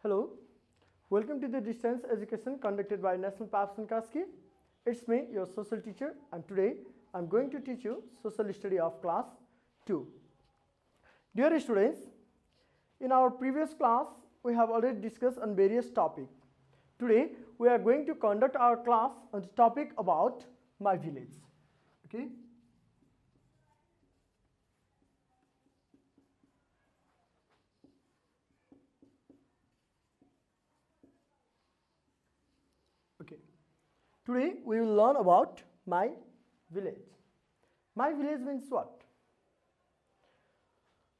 Hello, welcome to the distance education conducted by National Papson Kasky. It's me, your social teacher, and today I'm going to teach you social study of class 2. Dear students, in our previous class, we have already discussed on various topics. Today, we are going to conduct our class on the topic about my village. Okay. Okay. Today we will learn about my village. My village means what?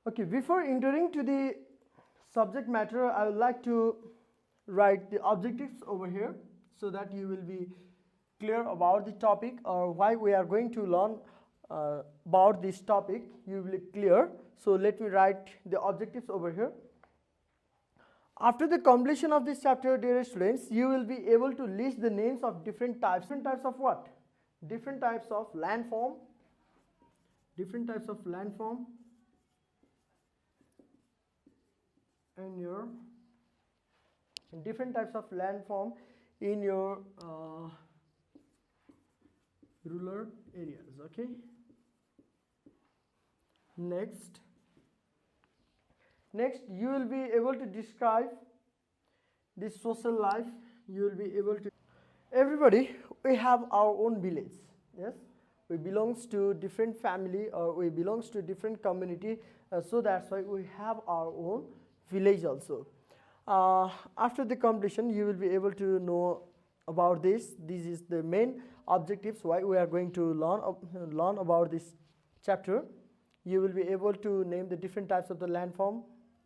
Okay, before entering to the subject matter, I would like to write the objectives over here so that you will be clear about the topic or why we are going to learn about this topic. You will be clear. So let me write the objectives over here. After the completion of this chapter, dear students, you will be able to list the names of different types. Different types of what? Different types of landform. Different types of landform. And your different types of landform in your rural areas. Okay. Next, you will be able to describe the social life. You will be able to. Everybody, we have our own village. Yes, we belongs to different family or we belongs to different community. So that's why we have our own village also. After the completion, you will be able to know about this. This is the main objectives why we are going to learn about this chapter. You will be able to name the different types of the landform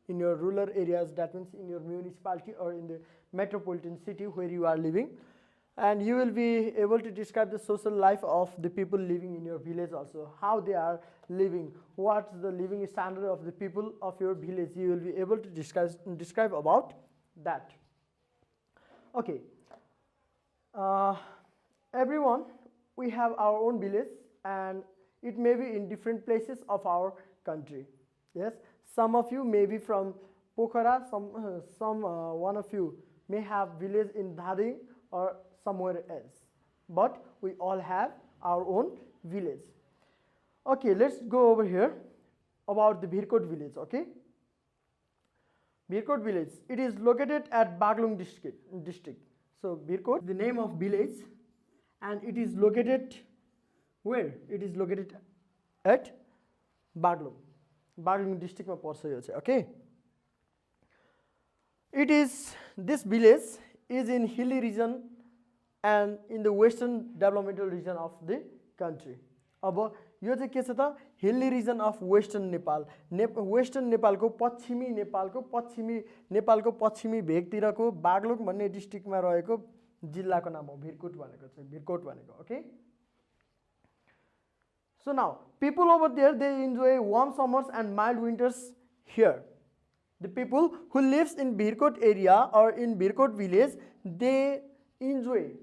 in your rural areas, that means in your municipality or in the metropolitan city where you are living. And you will be able to describe the social life of the people living in your village also, how they are living, what's the living standard of the people of your village. You will be able to describe about that. Okay. Everyone, we have our own village and it may be in different places of our country. Yes. Some of you may be from Pokhara, one of you may have village in Dhading or somewhere else. But we all have our own village. Okay, let's go over here about the Birkot village. Okay. Birkot village, it is located at Baglung district. So Birkot, the name of village, and it is located where? It is located at Baglung. Baglung district ma parcha yo chai, okay. This village is in hilly region and in the western developmental region of the country. अब यो चाहिँ के छ त hilly region of western Nepal. Western नेपालको पश्चिमी भेगतिरको बागलुङ भन्ने डिस्ट्रिक्टमा रहेको जिल्लाको नाम हो भिरकोट भनेको okay. So now, people over there, they enjoy warm summers and mild winters here. The people who lives in Birkot area or in Birkot village, they enjoy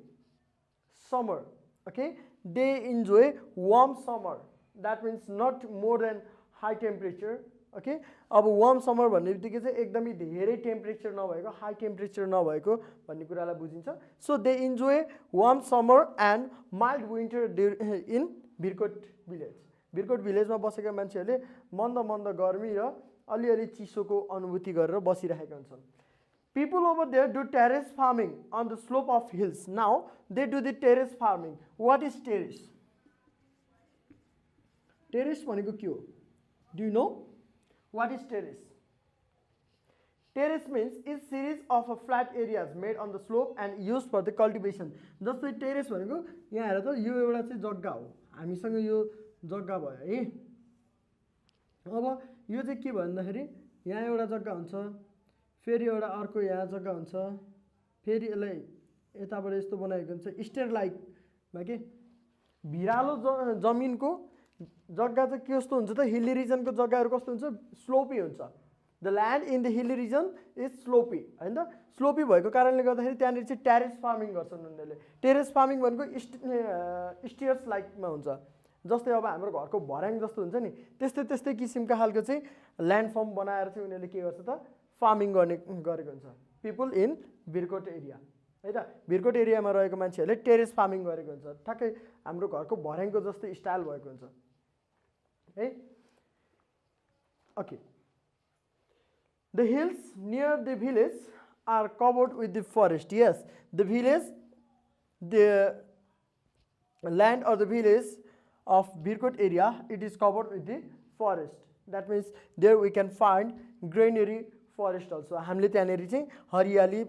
summer, okay? They enjoy warm summer. That means not more than high temperature, okay? अब warm summer भन्ने बित्तिकै चाहिँ एकदमै धेरै temperature नभएको, high temperature नभएको भन्ने कुरालाई बुझिन्छ. So they enjoy warm summer and mild winter in Birkot village. Birkot village मा बसेका मान्छेहरूले मन्द गर्मी र अलिअलि चिसोको अनुभूति गरेर बसिरहेका हुन्छन्. People over there do terrace farming on the slope of hills. Now they do the terrace farming. What is terrace? Terrace भनेको के हो? Do you know what is terrace? Terrace means is series of flat areas made on the slope and used for the cultivation. जस्तै terrace भनेको यहाँ हेर त यो एउटा चाहिँ जग्गा हो. हामीसँग यो जग्गा भयो है. अब यो चाहिँ के भन्दाखेरि यहाँ एउटा जग्गा हुन्छ, फेरि एउटा अर्को यहाँ जग्गा हुन्छ, फेरि यसलाई यताबाट यस्तो बनाएको हुन्छ स्टेयर लाइकमा के भिरालो जमिनको जग्गा चाहिँ के कस्तो हुन्छ त हिल्ली रिजनको जग्गाहरू कस्तो हुन्छ स्लोपी हुन्छ. The land in the hilly region is slopy, हैन त. स्लोपी भएको कारणले गर्दाखेरि त्यहाँनिर चाहिँ टेरेस फार्मिङ गर्छन् उनीहरूले. टेरेस फार्मिङ भनेको स्टेयर्स लाइकमा हुन्छ. जस्तै अब हाम्रो घरको भर्याङ जस्तो हुन्छ नि त्यस्तै किसिमका खालको चाहिँ ल्यान्ड फर्म बनाएर चाहिँ उनीहरूले के गर्छ त फार्मिङ गरेको हुन्छ. पिपल इन भिरकोट एरिया है त भिरकोट एरियामा रहेको मान्छेहरूले टेरेस फार्मिङ गरेको हुन्छ ठ्याक्कै हाम्रो घरको भर्याङको जस्तै स्टाइल भएको हुन्छ है okay The hills near the village are covered with the forest. Yes, the village, the land or the village of Birkot area, it is covered with the forest. That means there we can find greenery forest also. हामीले त्यहाँनेरि चाहिँ हरियाली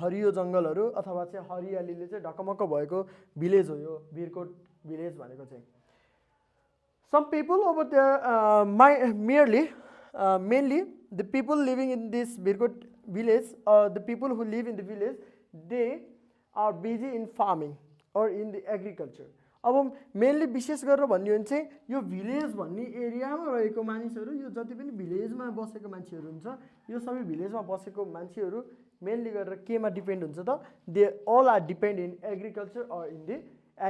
हरियो जङ्गलहरू अथवा चाहिँ हरियालीले चाहिँ ढकमक्क भएको भिलेज हो यो भिरकोट भिलेज भनेको चाहिँ. Some people over there mainly the people living in this Birkot village or the people who live in the village, they are busy in farming or in the agriculture. अब mainly विशेष गरेर भन्ने हो भने चाहिँ यो भिलेज भन्ने एरियामा रहेको मानिसहरू यो जति पनि भिलेजमा बसेको मान्छेहरू हुन्छ यो सबै भिलेजमा बसेको मान्छेहरू मेनली गरेर केमा डिपेन्ड हुन्छ त they all are depend in agriculture or in the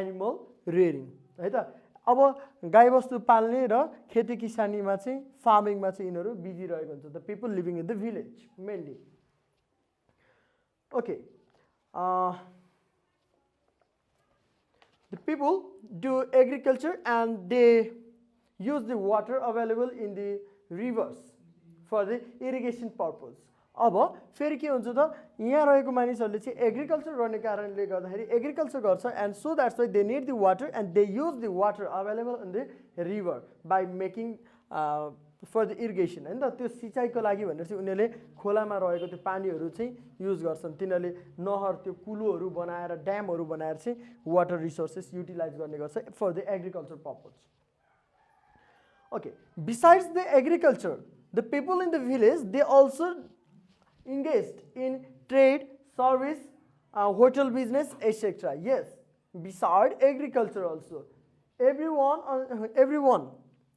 animal rearing है त अब गाईबस्तु पाल्ने र खेती किसानीमा चाहिँ फार्मिङमा चाहिँ यिनीहरू बिजी रहेको हुन्छ the people living in the village mainly okay the people do agriculture and they use the water available in the rivers for the irrigation purpose. अब फेरि के हुन्छ त यहाँ रहेको मानिसहरूले चाहिँ एग्रिकल्चर गर्ने कारणले गर्दाखेरि एग्रिकल्चर गर्छ and so that's why they need the water and they use the water available in the river by making for the irrigation होइन त त्यो सिँचाइको लागि भनेर चाहिँ उनीहरूले खोलामा रहेको त्यो पानीहरू चाहिँ युज गर्छन् तिनीहरूले नहर त्यो कुलोहरू बनाएर ड्यामहरू बनाएर चाहिँ वाटर रिसोर्सेस युटिलाइज गर्ने गर्छ for the agriculture purpose okay besides the agriculture the people in the village they also engaged in trade, service, hotel business, etc. Yes, beside agriculture also, everyone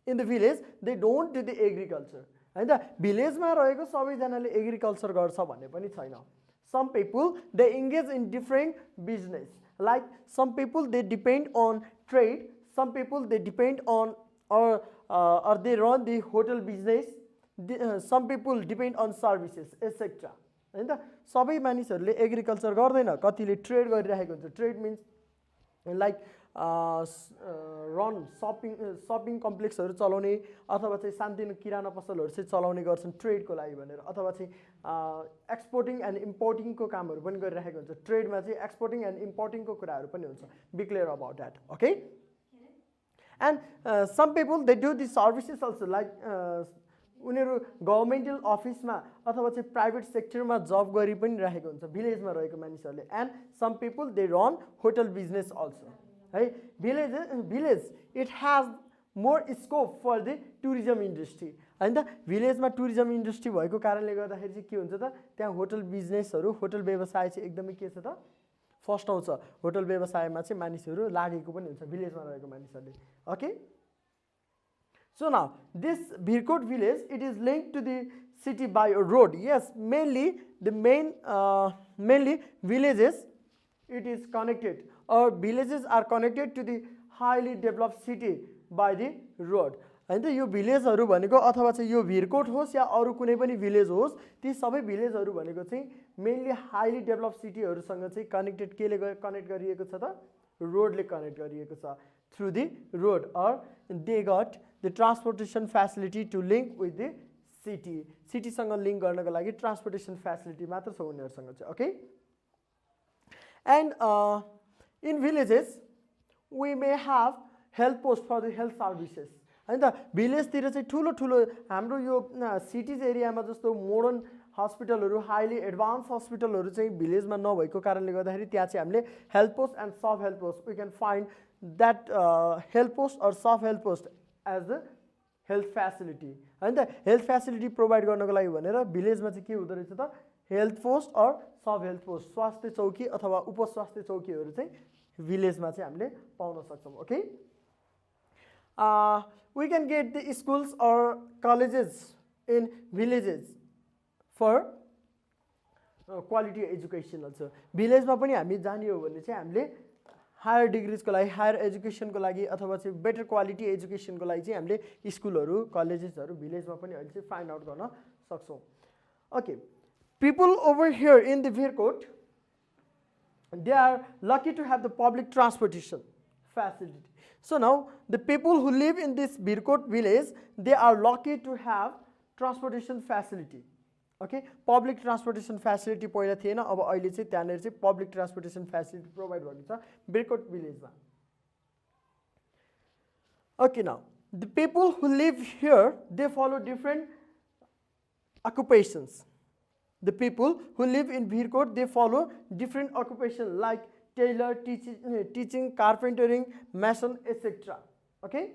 in the village they don't do the agriculture. And the village ma raheko sabai janale agriculture garcha bhanne pani chaina. Some people they engage in different business. Like some people they depend on trade, some people they depend on or they run the hotel business. Some people depend on services etc. हैन त सबै मानिसहरूले agriculture गर्दैन कतिले trade गरिरहेको हुन्छ trade means like run shopping कम्प्लेक्सहरू चलाउने अथवा चाहिँ सानोतिनो किराना पसलहरू चाहिँ चलाउने गर्छन् ट्रेडको लागि भनेर अथवा चाहिँ एक्सपोर्टिङ एन्ड इम्पोर्टिङको कामहरू पनि गरिरहेको हुन्छ ट्रेडमा चाहिँ एक्सपोर्टिङ एन्ड इम्पोर्टिङको कुराहरू पनि हुन्छ be clear about that okay and some people they do the services also like उनीहरू गभर्मेन्टल अफिसमा अथवा चाहिँ प्राइभेट सेक्टरमा जब गरि पनि राखेको हुन्छ भिलेजमा रहेको मानिसहरूले and some people they run hotel business also है village it has more scope for the tourism industry होइन त भिलेजमा टुरिज्म इन्डस्ट्री भएको कारणले गर्दाखेरि चाहिँ के हुन्छ त त्यहाँ होटल बिजनेसहरू होटल व्यवसाय चाहिँ एकदमै के छ त फर्स्ट आउँछ होटल व्यवसायमा चाहिँ मानिसहरू लागेको पनि हुन्छ भिलेजमा रहेको मानिसहरूले okay So now this Birkot village it is linked to the city by a road. Yes, mainly the mainly villages it is connected or villages are connected to the highly developed city by the road. हैन त यो भिलेजहरु भनेको अथवा चाहिँ यो भिरकोट होस् या अरु कुनै पनि भिलेज होस् ती सबै भिलेजहरु भनेको चाहिँ मेनली हाईली डेभलप सिटीहरुसँग चाहिँ कनेक्टेड केले कनेक्ट गरिएको छ त रोडले कनेक्ट गरिएको छ through the road or they got the transportation facility to link with the city सँग लिंक गर्नको लागि ट्रान्सपोर्टेसन फ्यासिलिटी मात्र छ उनीहरुसँग चाहिँ okay and in villages we may have health post for the health services हैन त भिलेज तिर चाहिँ ठुलो ठुलो हाम्रो यो सिटीज एरियामा जस्तो मोडर्न हस्पिटलहरु हाईली एडभान्स हस्पिटलहरु चाहिँ भिलेजमा नभएको कारणले गर्दाखेरि त्यहाँ चाहिँ हामीले health post and sub health post we can find that health post or sub health post as the health facility हैन त हेल्थ फ्यासिलिटी प्रोवाइड गर्नको लागि भनेर भिलेजमा चाहिँ के हुँदो रहेछ त हेल्थ पोस्ट और सब हेल्थ पोस्ट स्वास्थ्य चौकी अथवा उपस्वास्थ्य चौकीहरु चाहिँ भिलेजमा चाहिँ हामीले पाउन सक्छौं okay we can get the schools or colleges in villages for quality education also भिलेजमा पनि हामी जाने हो भने चाहिँ हामीले हायर डिग्रीजको लागि हायर एजुकेसनको लागि अथवा चाहिँ बेटर क्वालिटी एजुकेसनको लागि चाहिँ हामीले स्कुलहरु कलेजेसहरु भिलेजमा पनि अहिले चाहिँ फाइन्ड आउट गर्न सक्छौं okay people over here in the Virkot, they are lucky to have the public transportation facility. So now the people who live in this Virkot village, they are lucky to have transportation facility. Okay, public transportation facility पहिला थिएन, अब अहिले चाहिँ त्यहाँनेर चाहिँ public transportation facility provide भएको छ Virkot village मा. Okay, now the people who live here, they follow different occupations. The people who live in Virkot, they follow different occupations like tailor, teaching, carpentering, mason, etc. Okay?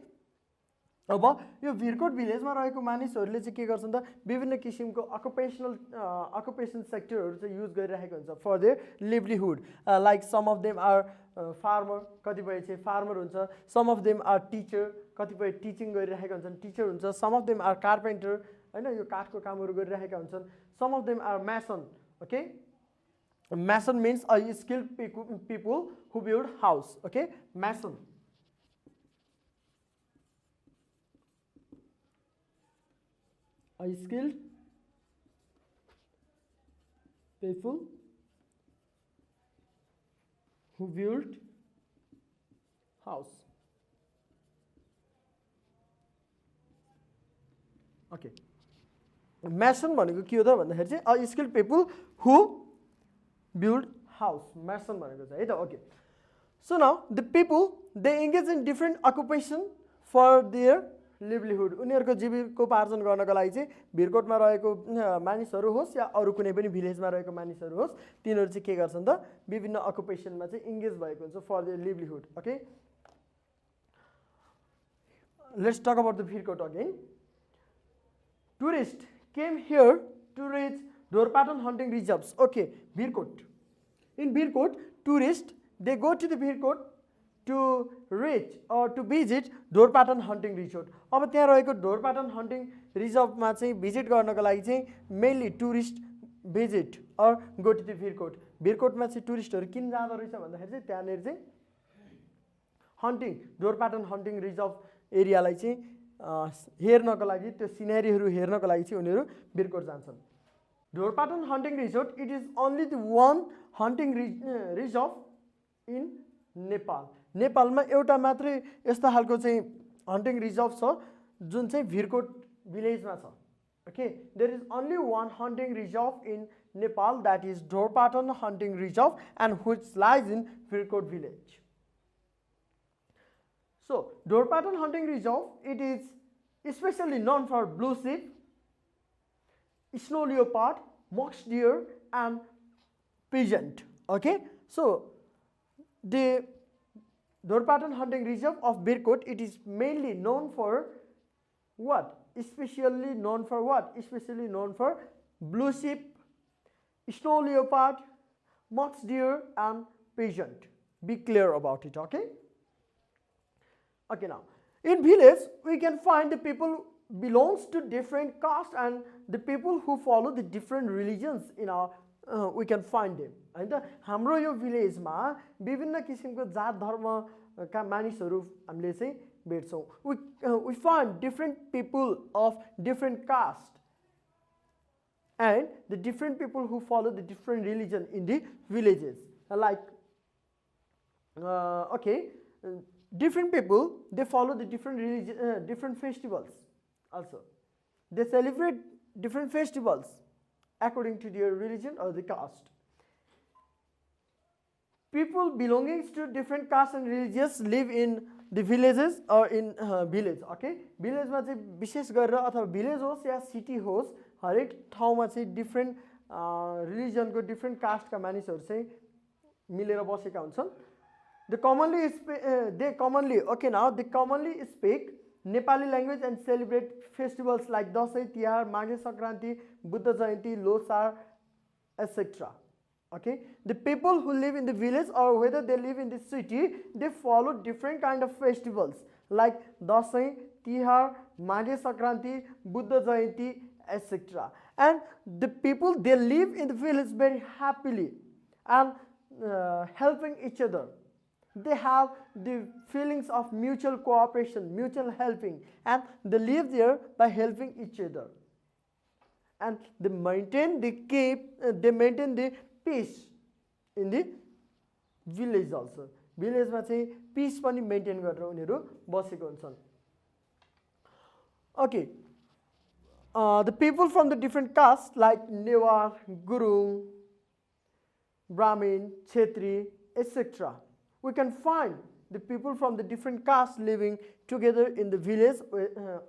अब यो भिरकोट भिलेजमा रहेको मानिसहरूले चाहिँ के गर्छन् त विभिन्न किसिमको अकुपेसन सेक्टरहरू चाहिँ युज गरिरहेको हुन्छ for their livelihood. Like some of them are farmer, कतिपय चाहिँ फार्मर हुन्छ. Some of them are teacher, कतिपय टिचिङ गरिरहेका हुन्छन्, टिचर हुन्छ. Some of them are carpenter, हैन, यो काठको कामहरू गरिरहेका हुन्छन्. Some of them are mason. Okay, mason means a skilled people who build house. Okay, mason. A skilled people who build house. Okay. Mason भनेको के हो त भन्दाखेरि चाहिँ a skilled people who build house. Mason भनेको चाहिँ है त. Okay. So now the people, they engage in different occupation for their लिभलीहुड. उनीहरूको जीविकोपार्जन गर्नको लागि चाहिँ भिरकोटमा रहेको मानिसहरू होस् या अरू कुनै पनि भिलेजमा रहेको मानिसहरू होस्, तिनीहरू चाहिँ के गर्छन् त विभिन्न अकुपेसनमा चाहिँ इङ्गेज भएको हुन्छ for their livelihood. Okay, let's talk about the Bhirkot again. Tourist came here to reach Dhorpatan hunting reserves. Okay, Bhirkot. In Bhirkot, tourist they go to the Bhirkot to reach or to visit Dhorpatan hunting resort. अब त्यहाँ रहेको Dhorpatan hunting रिजर्भमा चाहिँ visit गर्नको लागि चाहिँ mainly tourist visit or go to the Bhirkot. भिरकोटमा चाहिँ टुरिस्टहरू किन जाँदो रहेछ भन्दाखेरि चाहिँ त्यहाँनिर चाहिँ हन्टिङ, ढोरपाटन हन्टिङ रिजर्भ एरियालाई चाहिँ हेर्नको लागि, त्यो सिनेरीहरू हेर्नको लागि चाहिँ उनीहरू भिरकोट जान्छन्. Dhorpatan hunting resort, it is only the one hunting reserve in Nepal. नेपालमा एउटा मात्रै यस्तो खालको चाहिँ हन्टिङ रिजर्भ छ जुन चाहिँ भिरकोट भिलेजमा छ. Okay, there is only one hunting reserve in Nepal, that is Dhorpatan hunting reserve and which lies in Bhirkot village. So Dhorpatan hunting reserve, it is specially known for blue sheep, snow leopard, मक्स deer and pheasant. Okay, so the Dhorpatan hunting reserve of Virkot, it is mainly known for what? Especially known for what? Especially known for blue sheep, snow leopard, musk deer and pigeon. Be clear about it, okay? Okay, now in village we can find the people belongs to different caste and the people who follow the different religions in our we can find them. And हाम्रो यो भिलेजमा विभिन्न किसिमको जात धर्मका मानिसहरू हामीले चाहिँ भेट्छौँ. We find different people of different caste and the different people who follow the different religion in the villages. Like okay, different people, they follow the different religion, different festivals also. They celebrate different festivals according to their religion or the caste. People belonging to different castes and religions live in the villages or in village. Okay, village मा चाहिँ विशेष गरेर अथवा village होस् या city होस्, हरेक ठाउँमा चाहिँ different religion को different caste का मानिसहरू चाहिँ मिलेर बसेका हुन्छन्. They commonly speak Nepali language and celebrate festivals like Dasai, Tihar, Maghe Sankranti, Buddha Jayanti, Losar, etc. Okay, the people who live in the village or whether they live in the city, they follow different kind of festivals like Dasai, Tihar, Maghe Sankranti, Buddha Jayanti, etc. And the people, they live in the village very happily and helping each other. They have the feelings of mutual cooperation, mutual helping, and they live there by helping each other. and they maintain the peace in the village also. Village मा चाहिँ peace पनि maintain गरेर उनीहरू बसेको हुन्छन्. Okay, the people from the different castes like Newar, Gurung, Brahmin, Kshetri, etc. We can find the people from the different castes living together in the village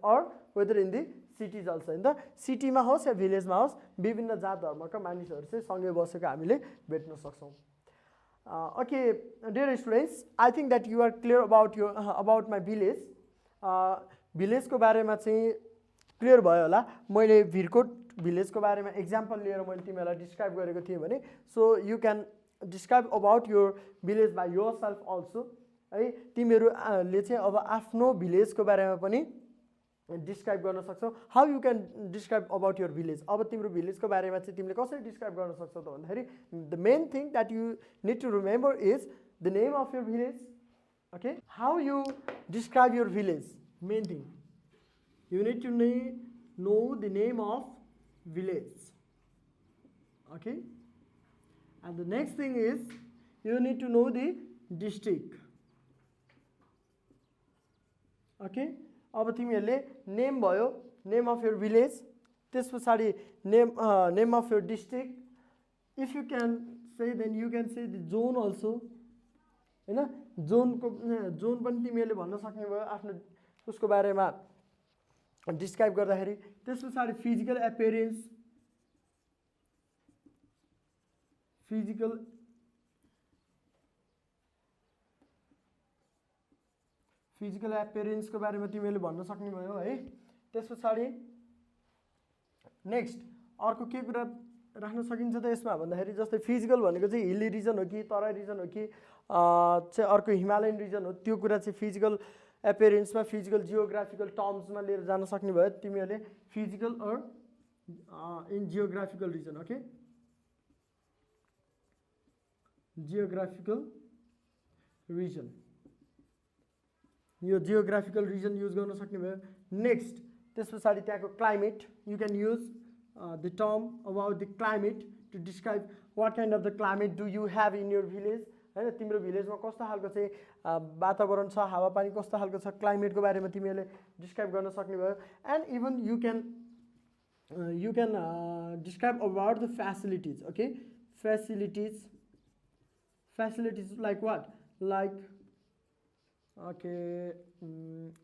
or whether in the cities also. In the city मा होस् या village मा होस् विभिन्न जात धर्मका मानिसहरू चाहिँ सँगै बसेको हामीले भेट्न सक्छौं. Okay, dear students, I think that you are clear about my village. Village को बारेमा चाहिँ क्लियर भयो होला. मैले भिरकोट village को बारेमा example लिएर मैले तिमीलाई describe गरेको थिएँ भने, so you can describe about your village by yourself also. है तिमीहरूले चाहिँ अब आफ्नो village को बारेमा पनि describe गर्न सक्छौ. How you can describe about your village? अब तिम्रो village को बारेमा चाहिँ तिमीले कसरी describe गर्न सक्छौ त भन्दाखेरि, the main thing that you need to remember is the name of your village. Okay, how you describe your village? Main thing, you need to know the name of village. Okay, and the next thing is you need to know the district. Okay, अब तिमीहरूले name भयो, name of your village, त्यस पछाडि name of your district. If you can say, then you can say the zone also. हैन, zone पनि तिमीहरूले भन्न सक्ने भयो आफ्नो उसको बारेमा describe गर्दाखेरि. त्यस पछाडि physical appearance, physical appearance को बारेमा तिमीहरूले भन्न सक्ने भयो है. त्यस पछाडि नेक्स्ट अर्को के कुरा राख्न सकिन्छ त यसमा भन्दाखेरि, जस्तै फिजिकल भनेको चाहिँ हिली रिजन हो कि तराई रिजन हो कि चाहिँ अर्को हिमालयन रिजन हो, त्यो कुरा चाहिँ फिजिकल appearance मा फिजिकल जियोग्राफिकल टर्म्समा लिएर जान सक्ने भयो तिमीहरूले. Physical or in geographical region. Okay, geographical region, यो जियोग्राफिकल रिजन युज गर्न सक्ने भयो. नेक्स्ट त्यस पछाडि त्यहाँको climate, you can use the term about the climate to describe what kind of the climate do you have in your village. हैन, तिम्रो भिलेजमा कस्तो खालको चाहिँ वातावरण छ, हावापानी कस्तो खालको छ, क्लाइमेटको बारेमा तिमीहरूले डिस्क्राइब गर्न सक्ने भयो. And even you can describe about the facilities. Okay, facilities like what? Like okay,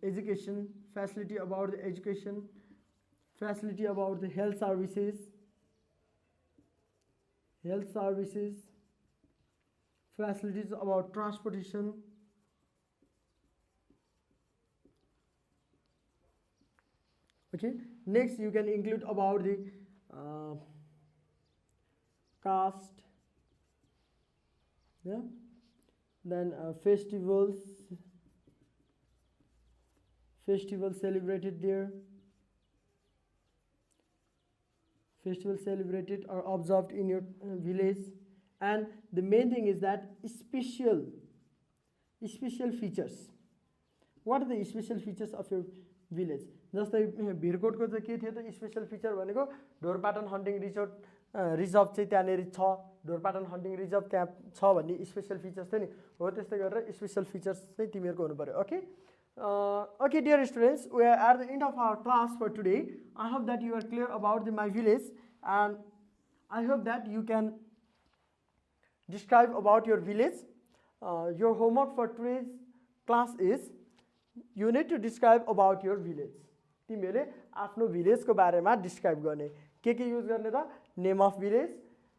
education, facility about the education, facility about the health services, facilities about transportation. Okay, next you can include about the caste, yeah, then festivals celebrated there, festivals celebrated or observed in your village. And the main thing is that special features. What are the special features of your village? जस्तै भिरकोटको चाहिँ के थियो त special feature भनेको Dhorpatan hunting reserve चाहिँ त्यहाँनेर छ, Dhorpatan hunting reserve त्यहाँ छ भन्ने स्पेशल फिचर्स थियो नि हो. त्यस्तै गरेर स्पेशल फिचर्स चाहिँ तिमीहरूको हुनु पर्यो. Okay, okay dear students, we are at the end of our class for today. I hope that you are clear about my village, and I hope that you can describe about your village. Your homework for today's class is you need to describe about your village. तिमीहरूले आफ्नो भिलेजको बारेमा describe गर्ने. के use गर्ने त? Name of village,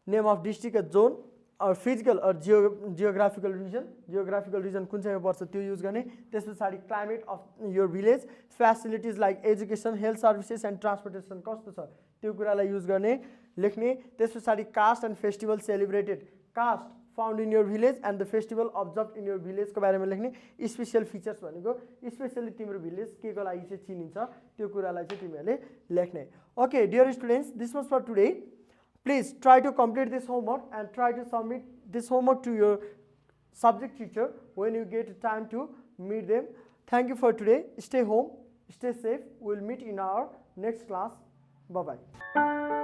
name of district, zone, or physical or geographical region कुन चाहिँमा पर्छ त्यो युज गर्ने. त्यस पछाडि climate of your village, facilities like education, health services and transportation कस्तो छ त्यो कुरालाई युज गर्ने, लेख्ने. त्यस पछाडि caste and festival celebrated, caste found in your village and the festival observe in your भिलेजको बारेमा लेख्ने. स्पेशल फिचर्स भनेको स्पेसली तिम्रो भिलेज के को लागि चाहिँ चिनिन्छ त्यो कुरालाई चाहिँ तिमीहरूले लेख्ने. Okay dear students, this was for today. Please try to complete this homework and try to submit this homework to your subject teacher when you get time to meet them. Thank you for today. Stay home, stay safe. We'll meet in our next class. Bye bye.